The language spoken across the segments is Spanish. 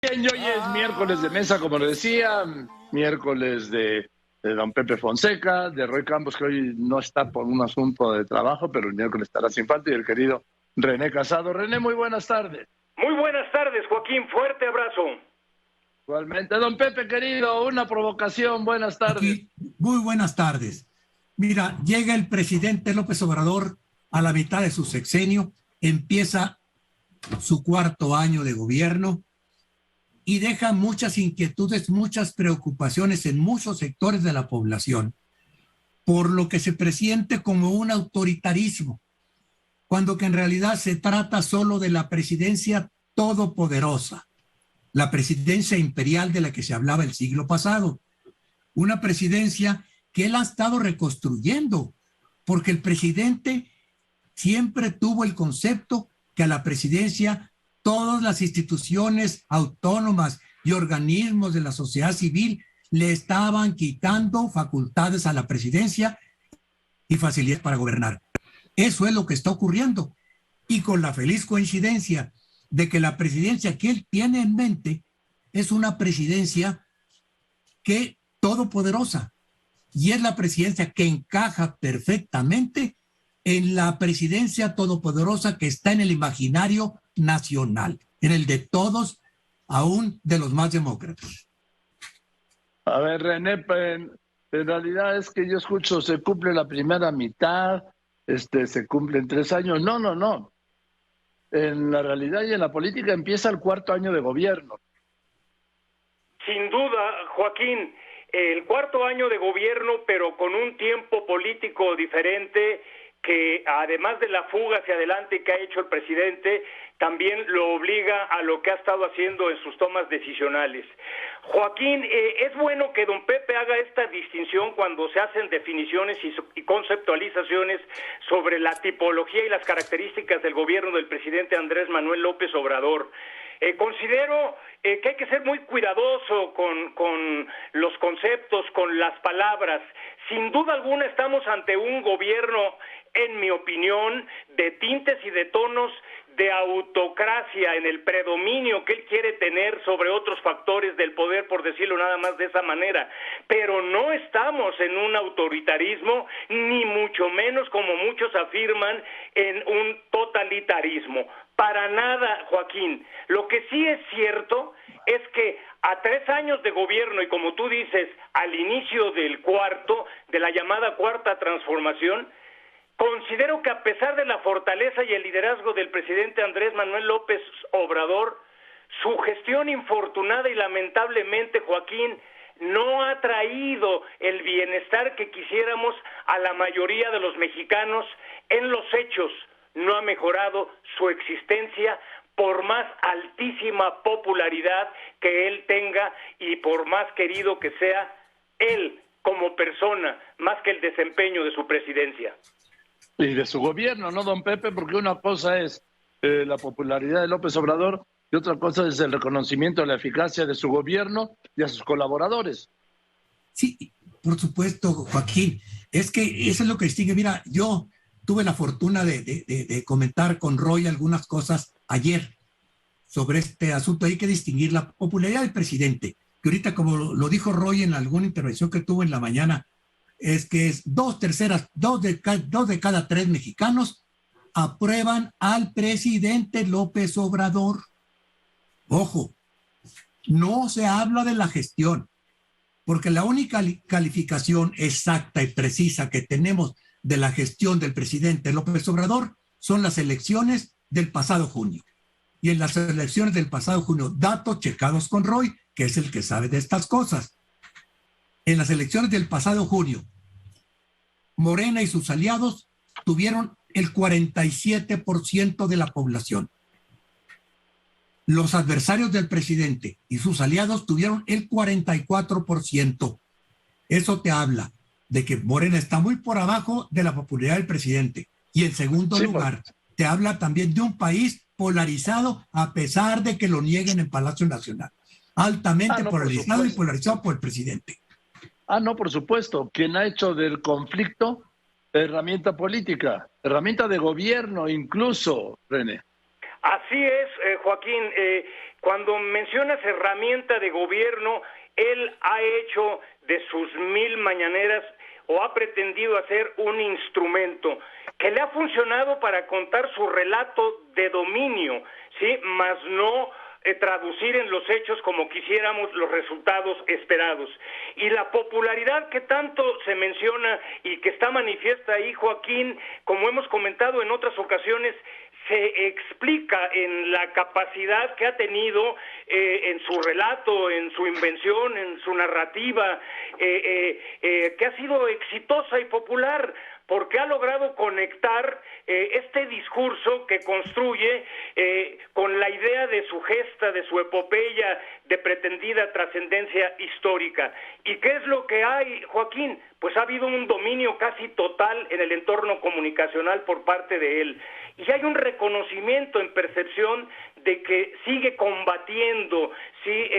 Bien, y hoy es miércoles de mesa, como le decía, miércoles de don Pepe Fonseca, de Roy Campos, que hoy no está por un asunto de trabajo, pero el miércoles estará sin falta, y el querido René Casado. René, muy buenas tardes. Muy buenas tardes, Joaquín, fuerte abrazo. Igualmente, don Pepe, querido, una provocación, buenas tardes. Aquí, muy buenas tardes. Mira, llega el presidente López Obrador a la mitad de su sexenio, empieza su cuarto año de gobierno y deja muchas inquietudes, muchas preocupaciones en muchos sectores de la población, por lo que se presiente como un autoritarismo, cuando que en realidad se trata solo de la presidencia todopoderosa, la presidencia imperial de la que se hablaba el siglo pasado. Una presidencia que él ha estado reconstruyendo, porque el presidente siempre tuvo el concepto que a la presidencia todas las instituciones autónomas y organismos de la sociedad civil le estaban quitando facultades a la presidencia y facilidades para gobernar. Eso es lo que está ocurriendo. Y con la feliz coincidencia de que la presidencia que él tiene en mente es una presidencia que todopoderosa, y es la presidencia que encaja perfectamente en la presidencia todopoderosa que está en el imaginario nacional, en el de todos, aún de los más demócratas. A ver, René, en realidad es que yo escucho, se cumple la primera mitad, se cumplen 3 años. No. En la realidad y en la política empieza el cuarto año de gobierno. Sin duda, Joaquín, el cuarto año de gobierno, pero con un tiempo político diferente, que además de la fuga hacia adelante que ha hecho el presidente, también lo obliga a lo que ha estado haciendo en sus tomas decisionales. Joaquín, es bueno que don Pepe haga esta distinción cuando se hacen definiciones y conceptualizaciones sobre la tipología y las características del gobierno del presidente Andrés Manuel López Obrador. Considero que hay que ser muy cuidadoso con los conceptos, con las palabras. Sin duda alguna estamos ante un gobierno, en mi opinión, de tintes y de tonos de autocracia, en el predominio que él quiere tener sobre otros factores del poder, por decirlo nada más de esa manera. Pero no estamos en un autoritarismo, ni mucho menos, como muchos afirman, en un totalitarismo. Para nada, Joaquín. Lo que sí es cierto es que a 3 años de gobierno, y como tú dices, al inicio del cuarto, de la llamada cuarta transformación, considero que a pesar de la fortaleza y el liderazgo del presidente Andrés Manuel López Obrador, su gestión infortunada y lamentablemente, Joaquín, no ha traído el bienestar que quisiéramos a la mayoría de los mexicanos. En los hechos no ha mejorado su existencia, por más altísima popularidad que él tenga y por más querido que sea él como persona, más que el desempeño de su presidencia. Y de su gobierno, ¿no, don Pepe? Porque una cosa es la popularidad de López Obrador y otra cosa es el reconocimiento de la eficacia de su gobierno y a sus colaboradores. Sí, por supuesto, Joaquín. Es que eso es lo que distingue. Mira, yo tuve la fortuna de comentar con Roy algunas cosas ayer sobre este asunto. Hay que distinguir la popularidad del presidente, que ahorita, como lo dijo Roy en alguna intervención que tuvo en la mañana, es que es 2 de cada 3 mexicanos aprueban al presidente López Obrador. Ojo, no se habla de la gestión, porque la única calificación exacta y precisa que tenemos de la gestión del presidente López Obrador son las elecciones del pasado junio. Y en las elecciones del pasado junio, datos checados con Roy, que es el que sabe de estas cosas. En las elecciones del pasado junio, Morena y sus aliados tuvieron el 47% de la población. Los adversarios del presidente y sus aliados tuvieron el 44%. Eso te habla de que Morena está muy por abajo de la popularidad del presidente. Y en segundo lugar, te habla también de un país polarizado a pesar de que lo nieguen en Palacio Nacional. Altamente polarizado y polarizado por el presidente. No, por supuesto. Quien ha hecho del conflicto herramienta política, herramienta de gobierno incluso, René. Así es, Joaquín. Cuando mencionas herramienta de gobierno, él ha hecho de sus 1000 mañaneras o ha pretendido hacer un instrumento que le ha funcionado para contar su relato de dominio, ¿sí? Más no traducir en los hechos como quisiéramos los resultados esperados. Y la popularidad que tanto se menciona y que está manifiesta ahí, Joaquín, como hemos comentado en otras ocasiones, se explica en la capacidad que ha tenido en su relato, en su invención, en su narrativa, que ha sido exitosa y popular, porque ha logrado conectar este discurso que construye con la idea de su gesta, de su epopeya, de pretendida trascendencia histórica. ¿Y qué es lo que hay, Joaquín? Pues ha habido un dominio casi total en el entorno comunicacional por parte de él. Y hay un reconocimiento en percepción de que sigue combatiendo, ¿sí?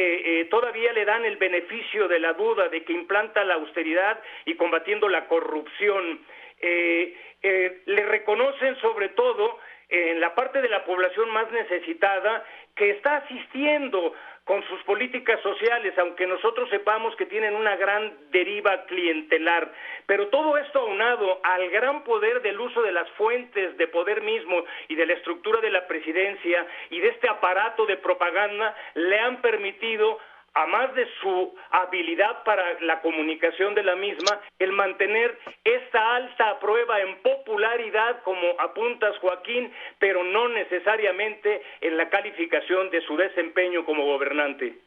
Todavía le dan el beneficio de la duda de que implanta la austeridad y combatiendo la corrupción. Le reconocen sobre todo en la parte de la población más necesitada que está asistiendo con sus políticas sociales, aunque nosotros sepamos que tienen una gran deriva clientelar. Pero todo esto aunado al gran poder del uso de las fuentes de poder mismo y de la estructura de la presidencia y de este aparato de propaganda, le han permitido, a más de su habilidad para la comunicación de la misma, el mantener esta alta prueba en popularidad, como apuntas, Joaquín, pero no necesariamente en la calificación de su desempeño como gobernante.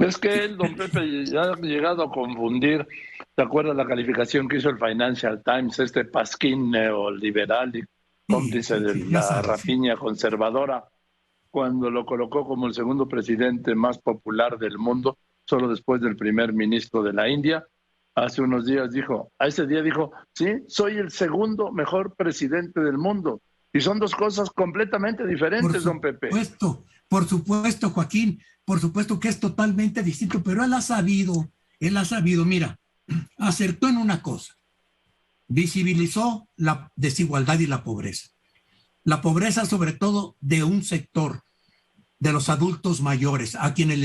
Es que él, don Pepe, ya ha llegado a confundir. ¿Te acuerdas la calificación que hizo el Financial Times, este pasquín neoliberal y cómplice de la rapiña conservadora, cuando lo colocó como el segundo presidente más popular del mundo, solo después del primer ministro de la India? Hace unos días dijo, sí, soy el segundo mejor presidente del mundo. Y son dos cosas completamente diferentes, don Pepe. Por supuesto, Joaquín, por supuesto que es totalmente distinto, pero él ha sabido, mira, acertó en una cosa, visibilizó la desigualdad y la pobreza. La pobreza sobre todo de un sector, de los adultos mayores, a quienes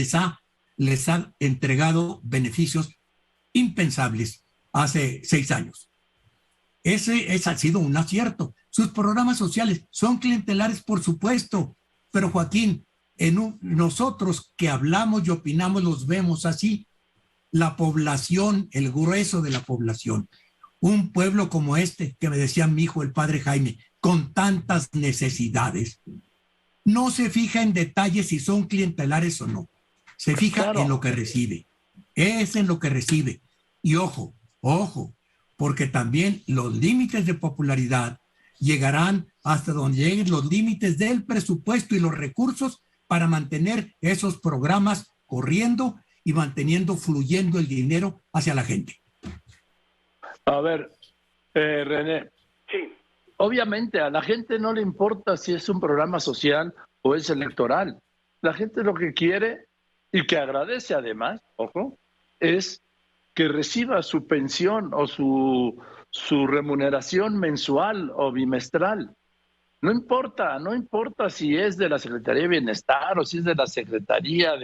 les ha entregado beneficios impensables hace 6 años. Ese ha sido un acierto. Sus programas sociales son clientelares, por supuesto, pero Joaquín, nosotros que hablamos y opinamos los vemos así. La población, el grueso de la población, un pueblo como este, que me decía mi hijo, el padre Jaime, con tantas necesidades, no se fija en detalles si son clientelares o no. Se fija en lo que recibe. Es en lo que recibe. Y ojo, porque también los límites de popularidad llegarán hasta donde lleguen los límites del presupuesto y los recursos para mantener esos programas corriendo y manteniendo fluyendo el dinero hacia la gente. A ver, René. Sí. Obviamente a la gente no le importa si es un programa social o es electoral. La gente lo que quiere y que agradece además, ojo, es que reciba su pensión o su remuneración mensual o bimestral. No importa si es de la Secretaría de Bienestar o si es de la Secretaría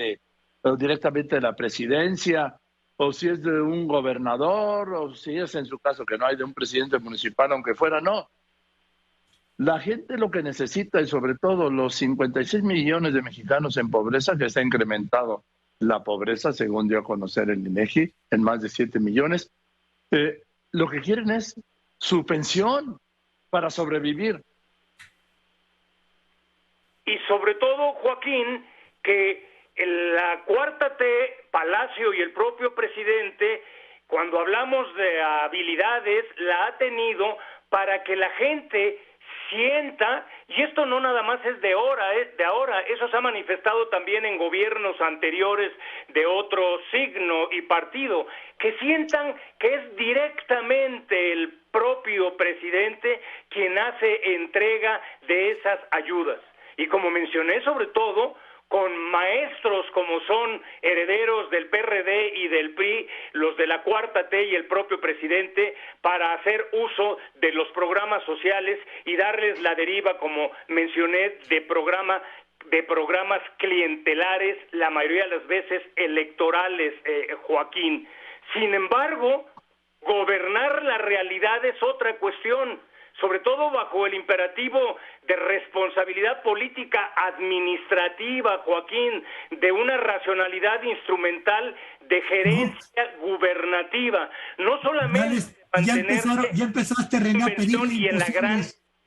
o directamente de la Presidencia, o si es de un gobernador, o si es en su caso que no hay de un presidente municipal, aunque fuera, no. La gente lo que necesita, y sobre todo los 56 millones de mexicanos en pobreza, que se ha incrementado la pobreza, según dio a conocer el INEGI, en más de 7 millones, lo que quieren es su pensión para sobrevivir. Y sobre todo, Joaquín, que la cuarta T, Palacio y el propio presidente, cuando hablamos de habilidades, la ha tenido para que la gente sienta, y esto no nada más es de ahora, eso se ha manifestado también en gobiernos anteriores de otro signo y partido, que sientan que es directamente el propio presidente quien hace entrega de esas ayudas. Y como mencioné, sobre todo, con maestros como son herederos del PRD y del PRI, los de la cuarta T y el propio presidente, para hacer uso de los programas sociales y darles la deriva, como mencioné, de programa de programas clientelares, la mayoría de las veces electorales, Joaquín. Sin embargo, gobernar la realidad es otra cuestión, sobre todo bajo el imperativo de responsabilidad política administrativa, Joaquín, de una racionalidad instrumental de gerencia gubernativa, no solamente ya empezaste, René, a pedirle y en la gran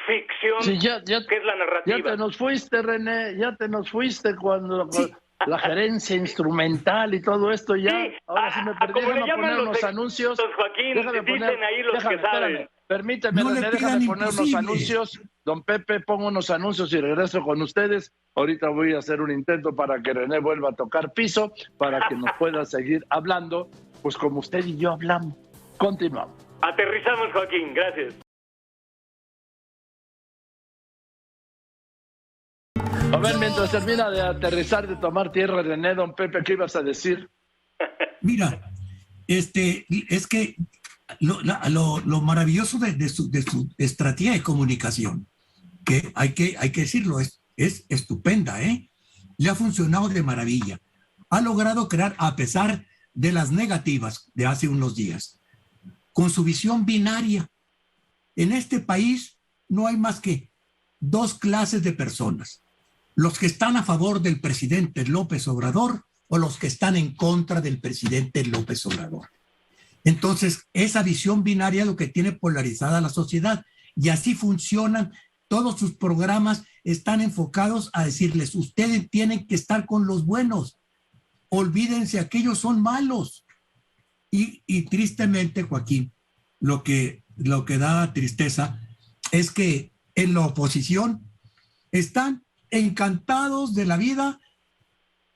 ficción sí, que es la narrativa. Ya te nos fuiste, René, ya te nos fuiste cuando sí. La gerencia instrumental y todo esto ya. Sí, ahora sí me perdí. Déjame poner unos anuncios. Joaquín, déjame dicen ahí los que saben. Permíteme, no René, déjame poner unos anuncios. Don Pepe, pongo unos anuncios y regreso con ustedes. Ahorita voy a hacer un intento para que René vuelva a tocar piso, para que nos pueda seguir hablando, pues como usted y yo hablamos. Continuamos. Aterrizamos, Joaquín, gracias. A ver, mientras termina de aterrizar, de tomar tierra, René, don Pepe, ¿qué ibas a decir? Mira, es que lo maravilloso de su estrategia de comunicación, que hay que decirlo, es estupenda, ¿eh? Le ha funcionado de maravilla. Ha logrado crear, a pesar de las negativas de hace unos días, con su visión binaria. En este país no hay más que dos clases de personas: los que están a favor del presidente López Obrador o los que están en contra del presidente López Obrador. Entonces, esa visión binaria es lo que tiene polarizada la sociedad, y así funcionan. Todos sus programas están enfocados a decirles: ustedes tienen que estar con los buenos, olvídense, aquellos son malos. Y tristemente, Joaquín, lo que da tristeza es que en la oposición están encantados de la vida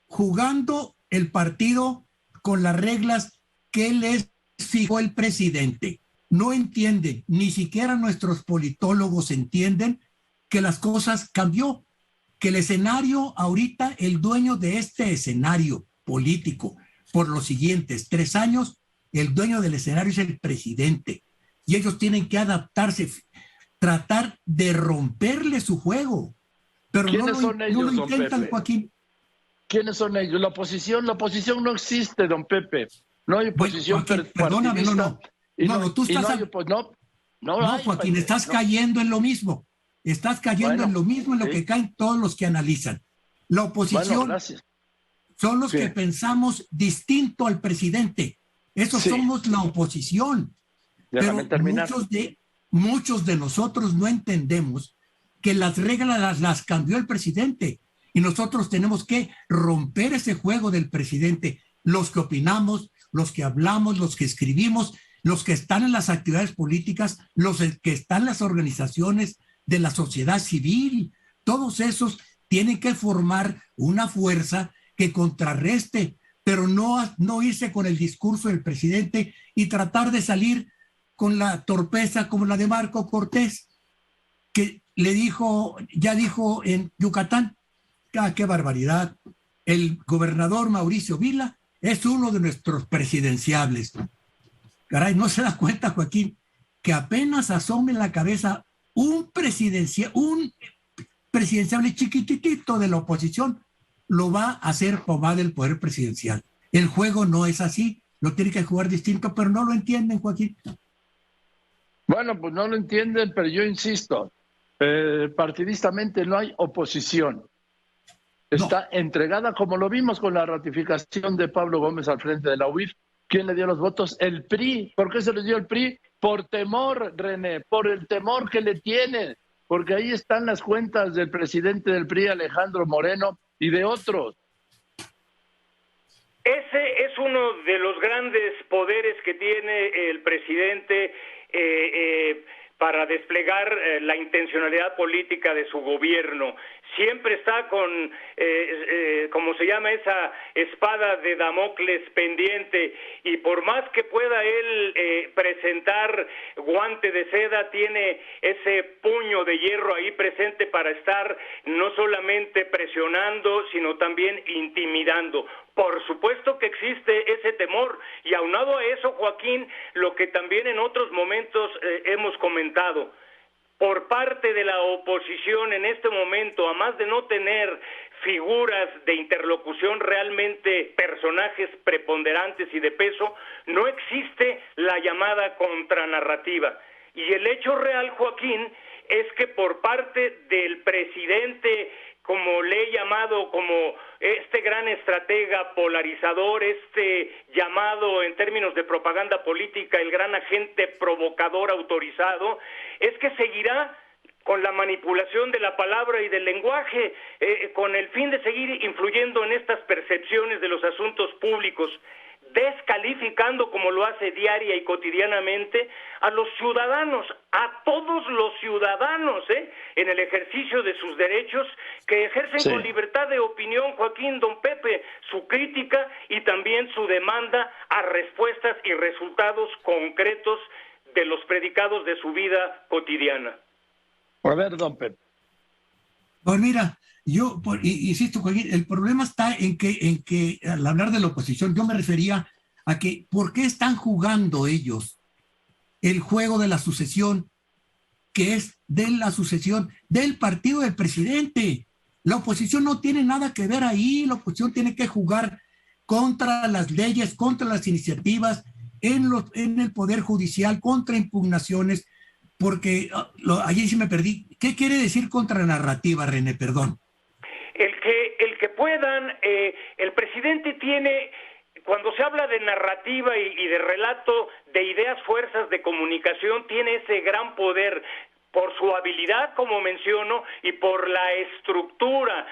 jugando el partido con las reglas que les fijó el presidente. No entienden, ni siquiera nuestros politólogos entienden que las cosas cambió, que el escenario ahorita, el dueño de este escenario político por los siguientes 3 años, el dueño del escenario es el presidente, y ellos tienen que adaptarse, tratar de romperle su juego. Pero ¿quiénes son ellos, no lo intentan, don Pepe? Joaquín. ¿Quiénes son ellos? La oposición no existe, don Pepe. No hay oposición. Bueno, Joaquín, perdóname, tú estás... Joaquín, estás cayendo en lo mismo. Estás cayendo en lo mismo en lo que caen todos los que analizan. La oposición son los que pensamos distinto al presidente. Esos somos la oposición. Déjame terminar. Muchos de nosotros no entendemos que las reglas las cambió el presidente, y nosotros tenemos que romper ese juego del presidente. Los que opinamos, los que hablamos, los que escribimos, los que están en las actividades políticas, los que están en las organizaciones de la sociedad civil, todos esos tienen que formar una fuerza que contrarreste, pero no irse con el discurso del presidente y tratar de salir con la torpeza como la de Marco Cortés, que ya dijo en Yucatán: qué barbaridad, el gobernador Mauricio Vila es uno de nuestros presidenciables. Caray, ¿no se da cuenta, Joaquín, que apenas asome en la cabeza un presidenciable chiquititito de la oposición, lo va a hacer pomada del poder presidencial? El juego no es así, lo tiene que jugar distinto, pero no lo entienden, Joaquín. Bueno, pues no lo entienden, pero yo insisto, partidistamente no hay oposición. Está entregada, como lo vimos con la ratificación de Pablo Gómez al frente de la UIF. ¿Quién le dio los votos? El PRI. ¿Por qué se les dio el PRI? Por temor, René, por el temor que le tienen, porque ahí están las cuentas del presidente del PRI, Alejandro Moreno, y de otros. Ese es uno de los grandes poderes que tiene el presidente para desplegar la intencionalidad política de su gobierno. Siempre está con, como se llama, esa espada de Damocles pendiente, y por más que pueda él presentar guante de seda, tiene ese puño de hierro ahí presente para estar no solamente presionando, sino también intimidando. Por supuesto que existe ese temor, y aunado a eso, Joaquín, lo que también en otros momentos hemos comentado, por parte de la oposición en este momento, a más de no tener figuras de interlocución realmente, personajes preponderantes y de peso, no existe la llamada contranarrativa. Y el hecho real, Joaquín, es que por parte del presidente, como le he llamado, como este gran estratega polarizador, llamado en términos de propaganda política, el gran agente provocador autorizado, es que seguirá con la manipulación de la palabra y del lenguaje, con el fin de seguir influyendo en estas percepciones de los asuntos públicos, descalificando, como lo hace diaria y cotidianamente, a los ciudadanos, a todos los ciudadanos, en el ejercicio de sus derechos, que ejercen con libertad de opinión, Joaquín, don Pepe, su crítica y también su demanda a respuestas y resultados concretos de los predicados de su vida cotidiana. A ver, don Pepe. Pues mira, yo insisto, Joaquín, el problema está en que al hablar de la oposición, yo me refería a que ¿por qué están jugando ellos el juego de la sucesión, que es de la sucesión del partido del presidente? La oposición no tiene nada que ver ahí, la oposición tiene que jugar contra las leyes, contra las iniciativas, en el Poder Judicial, contra impugnaciones, porque allí sí me perdí. ¿Qué quiere decir contranarrativa, René? Perdón. El que puedan, el presidente tiene, cuando se habla de narrativa y de relato de ideas, fuerzas de comunicación, tiene ese gran poder por su habilidad, como menciono, y por la estructura,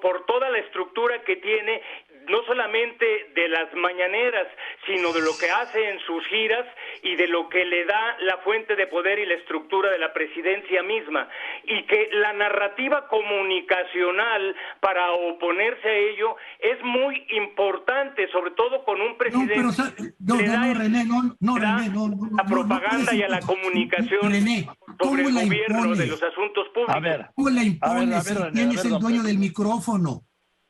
por toda la estructura que tiene, no solamente de las mañaneras, sino de lo que hace en sus giras y de lo que le da la fuente de poder y la estructura de la presidencia misma, y que la narrativa comunicacional para oponerse a ello es muy importante, sobre todo con un presidente. René, la propaganda y a la comunicación, René, sobre el gobierno de los asuntos públicos. A ver, ¿cómo la impones? ¿Quién es el dueño del micrófono?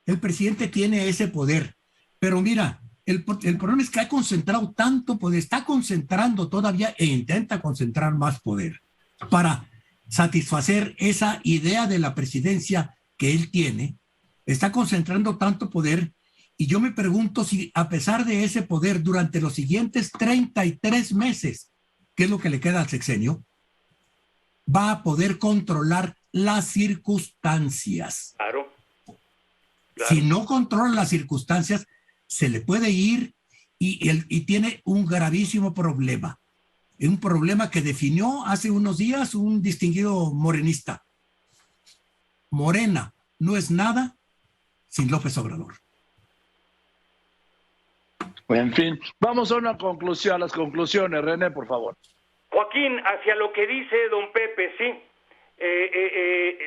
El presidente tiene ese poder. Pero mira, el problema es que ha concentrado tanto poder, está concentrando todavía e intenta concentrar más poder para satisfacer esa idea de la presidencia que él tiene. Está concentrando tanto poder y yo me pregunto si a pesar de ese poder durante los siguientes 33 meses, que es lo que le queda al sexenio, va a poder controlar las circunstancias. Claro. Si no controla las circunstancias, se le puede ir y tiene un gravísimo problema. Un problema que definió hace unos días un distinguido morenista. Morena no es nada sin López Obrador. En fin, vamos a las conclusiones, René, por favor. Joaquín, hacia lo que dice don Pepe, sí.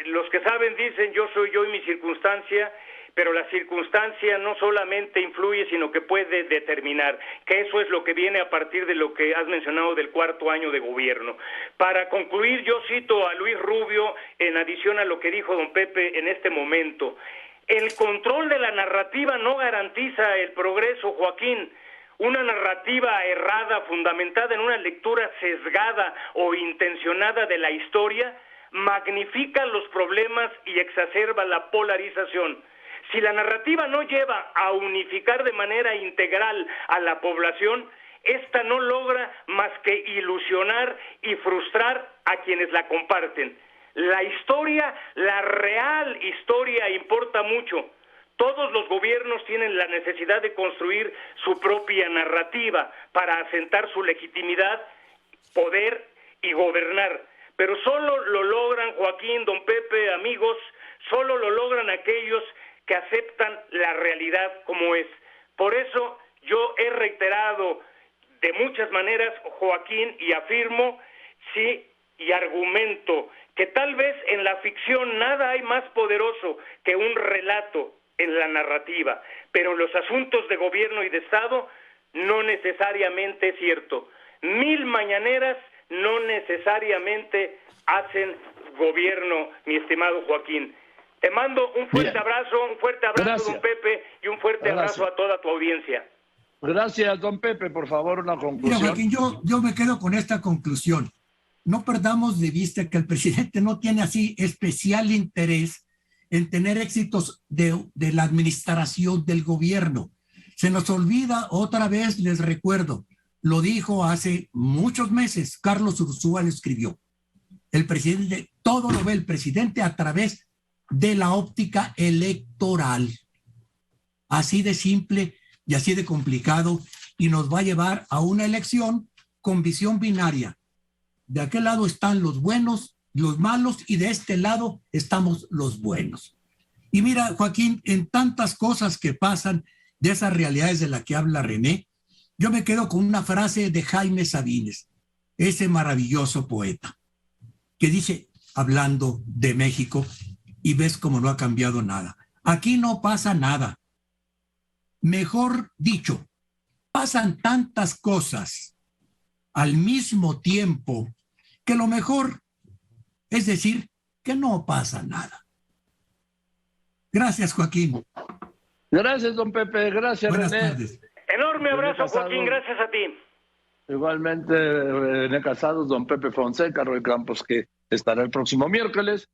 Los que saben dicen yo soy yo y mi circunstancia, pero la circunstancia no solamente influye, sino que puede determinar, que eso es lo que viene a partir de lo que has mencionado del cuarto año de gobierno. Para concluir, yo cito a Luis Rubio, en adición a lo que dijo don Pepe en este momento. El control de la narrativa no garantiza el progreso, Joaquín. Una narrativa errada, fundamentada en una lectura sesgada o intencionada de la historia, magnifica los problemas y exacerba la polarización. Si la narrativa no lleva a unificar de manera integral a la población, esta no logra más que ilusionar y frustrar a quienes la comparten. La historia, la real historia, importa mucho. Todos los gobiernos tienen la necesidad de construir su propia narrativa para asentar su legitimidad, poder y gobernar. Pero solo lo logran, Joaquín, don Pepe, amigos, solo lo logran aquellos que aceptan la realidad como es. Por eso yo he reiterado de muchas maneras, Joaquín, y afirmo, sí, y argumento, que tal vez en la ficción nada hay más poderoso que un relato en la narrativa, pero en los asuntos de gobierno y de Estado no necesariamente es cierto. 1000 mañaneras no necesariamente hacen gobierno, mi estimado Joaquín. Te mando un fuerte abrazo, Gracias. Don Pepe, y un fuerte abrazo a toda tu audiencia. Gracias, don Pepe. Por favor, una conclusión. Mira, Joaquín, yo me quedo con esta conclusión. no perdamos de vista que el presidente no tiene así especial interés en tener éxitos de la administración del gobierno. Se nos olvida, otra vez les recuerdo, lo dijo hace muchos meses, Carlos Ursúa lo escribió. El presidente, todo lo ve el presidente a través de la óptica electoral. Así de simple y así de complicado, y nos va a llevar a una elección con visión binaria. De aquel lado están los buenos, los malos, y de este lado estamos los buenos. Y mira, Joaquín, en tantas cosas que pasan de esas realidades de las que habla René, yo me quedo con una frase de Jaime Sabines, ese maravilloso poeta, que dice, hablando de México, y ves cómo no ha cambiado nada. Aquí no pasa nada. Mejor dicho, pasan tantas cosas al mismo tiempo que lo mejor es decir que no pasa nada. Gracias, Joaquín. Gracias, don Pepe. Gracias, Buenas René. tardes. Enorme abrazo, Joaquín. Gracias a ti. Igualmente, René Casados, don Pepe Fonseca, Roy Campos, que estará el próximo miércoles.